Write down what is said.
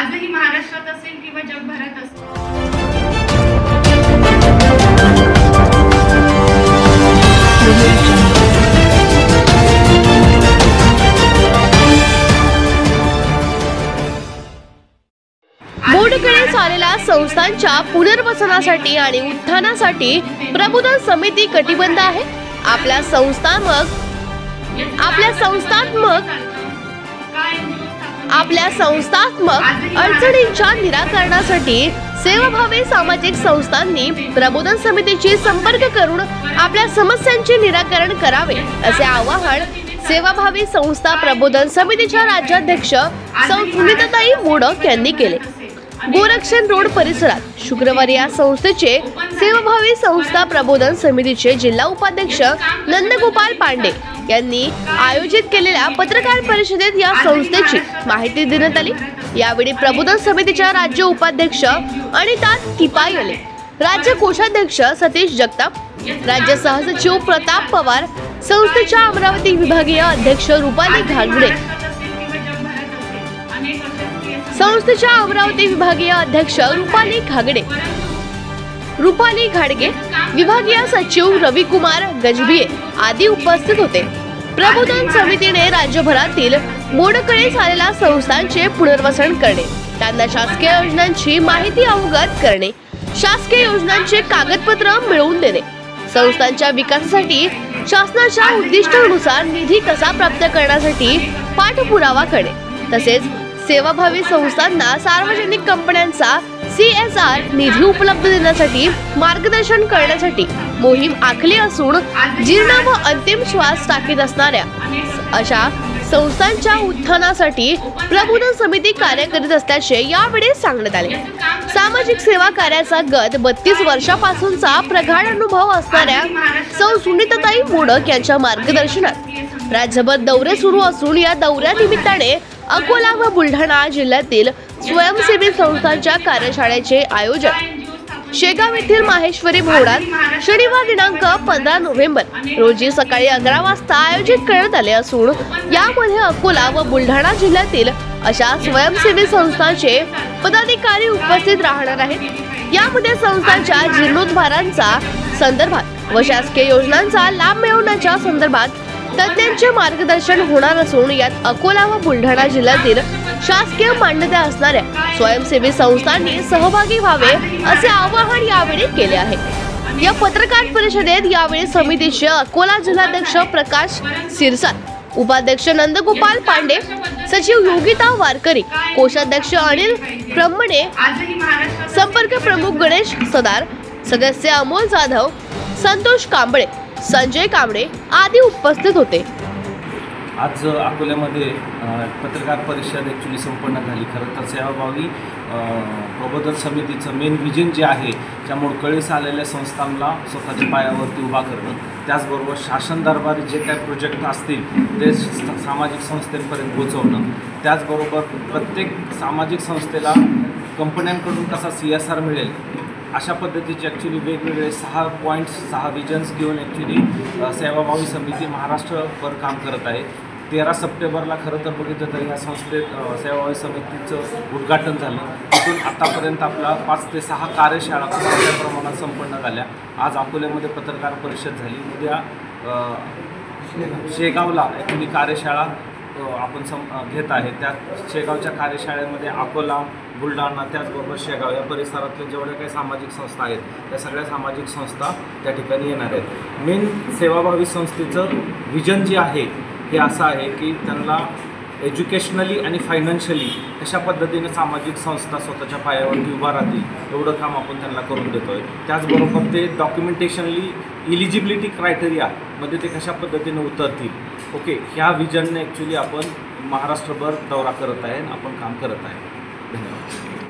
आजही महाराष्ट्रात असेल किंवा जगभरात असेल। मोडकळीस आलेल्या संस्थांच्या पुनर्वसनासाठी आणि उत्थानासाठी प्रबोधन समिती कटिबद्ध आहे। आपल्या संस्थात्मक अडचणींच्या निराकरणासाठी सेवाभावी सामाजिक संस्थांनी प्रबोधन समितीची संपर्क करून आपल्या समस्यांचे निराकरण करावे, असे आवाहन सेवाभावी संस्था प्रबोधन समितीच्या राज्याध्यक्ष सौ सुनीताताई मोडक यांनी केले। गोरक्षण रोड परिसरात शुक्रवारी या संस्थेचे सेवाभावी संस्था प्रबोधन समितीचे जिल्हा उपाध्यक्ष नंदगोपाल पांडे यांनी आयोजित केलेल्या पत्रकार परिषदेत या संस्थेची माहिती देण्यात आली। यावेळी प्रबोधन समितीच्या राज्य उपाध्यक्ष अनिता तिपायले, राज्य कोषाध्यक्ष सतीश जगताप, राज्य सहसचिव प्रताप पवार, संस्थेच्या अमरावती विभागीय अध्यक्ष रुपाली घागडे, रुपाली घाडगे, विभागीय सचिव रविकुमार गजभिये आदी उपस्थित होते। प्रबोधन समितीने राज्यभरातील मोडकळीस आलेल्या संस्थांचे पुनर्वसन करणे, त्यांना शासकीय योजनांची माहिती अवगत करणे, शासकीय योजनांचे कागदपत्र मिळवून देणे, संस्थांच्या विकासासाठी शासनाच्या उद्दिष्टानुसार निधी कसा प्राप्त करण्यासाठी पाठपुरावा करणे, तसेच सेवाभावी संस्थांना सार्वजनिक कंपन्यांचा CSR निधी उपलब्ध देण्यासाठी मार्गदर्शन करण्यासाठी मोहीम आखली असून जीर्ण व अंतिम श्वास टाकीत असणाऱ्या अशा संस्थांच्या उत्थानासाठी प्रबोधन समिती कार्य करीत असल्याचे यावेळी सांगण्यात आले। सामाजिक सेवा कार्याचा गत 32 वर्षापासूनचा प्रगाढ अनुभव असणाऱ्या सौ सुनीताताई मोडक यांच्या मार्गदर्शनात राज्यभर दौरे सुरू असून या दौऱ्यानिमित्ताने अकोला व बुलढाणा जिल्ह्यातील स्वयंसेवी संस्थांच्या कार्यशाळेचे आयोजन शेगाव येथील माहेश्वरी भवनात शनिवार दिनांक 15 नोव्हेंबर रोजी सकाळी 11 वाजता आयोजित करण्यात आले असून यामध्ये अकोला व बुलढाणा जिल्ह्यातील अशा स्वयंसेवी संस्थांचे पदाधिकारी उपस्थित राहणार आहेत। यामध्ये संस्थांच्या जीर्णोद्धारांचा संदर्भात व शासकीय योजनांचा लाभ मिळवण्याच्या संदर्भात तज्ञांचे मार्गदर्शन होणार असून यात अकोला व बुलढाणा जिल्ह्यातील शासकीय मान्यता असणाऱ्या स्वयंसेवी संस्थांनी सहभागी व्हावे असे आवाहन यावेळी केले आहे। या पत्रकार परिषदेत यावेळी समितीचे अकोला जिल्हाध्यक्ष प्रकाश सिरसाट, उपाध्यक्ष नंदगोपाल पांडे, सचिव योगिता वारकरी, कोषाध्यक्ष अनिल ब्रह्मणे, संपर्क प्रमुख गणेश सदार, सदस्य अमोल जाधव, संतोष कांबळे, संजय कांबळे आदी उपस्थित होते। आज अकोल्यामध्ये पत्रकार परिषद ॲक्च्युली संपन्न झाली। खरं तर सेवाभावी प्रबोधन समितीचं मेन विजन जे आहे त्या मोडकळीस आलेल्या संस्थांना स्वतःच्या पायावरती उभा करणं, त्याचबरोबर शासन दरबारी जे काही प्रोजेक्ट असतील ते सामाजिक संस्थांपर्यंत पोहोचवणं, त्याचबरोबर प्रत्येक सामाजिक संस्थेला कंपन्यांकडून कसा CSR मिळेल अशा पद्धतीचे ॲक्च्युली वेगवेगळे 6 पॉईंट्स 6 विजन्स घेऊन ॲक्च्युली सेवाभावी समिती महाराष्ट्रभर काम करत आहे। 13 सप्टेंबरला खरं तर बघितलं तर ह्या संस्थेत सेवाभावी समितीचं उद्घाटन झालं। तिथून आतापर्यंत आपला 5 ते 6 कार्यशाळा खूप मोठ्या प्रमाणात संपन्न झाल्या। आज अकोल्यामध्ये पत्रकार परिषद झाली। उद्या शेगावला ॲक्च्युली कार्यशाळा आपण घेत आहे। त्या शेगावच्या कार्यशाळेमध्ये अकोला, बुलढाणा, त्याचबरोबर शेगाव या परिसरातले जेवढ्या काही सामाजिक संस्था आहेत त्या सगळ्या सामाजिक संस्था त्या ठिकाणी येणार आहेत। मेन सेवाभावी संस्थेचं विजन जे आहे हे असं आहे की त्यांना एज्युकेशनली आणि फायनान्शियली कशा पद्धतीने सामाजिक संस्था स्वतःच्या पायावरती उभा राहतील एवढं काम आपण त्यांना करून देतो आहे। त्याचबरोबर ते डॉक्युमेंटेशनली इलिजिबिलिटी क्रायटेरियामध्ये ते कशा पद्धतीने उतरतील, ओके, ह्या विजनने ॲक्च्युली आपण महाराष्ट्रभर दौरा करत आहे, आपण काम करत आहे। धन्यवाद।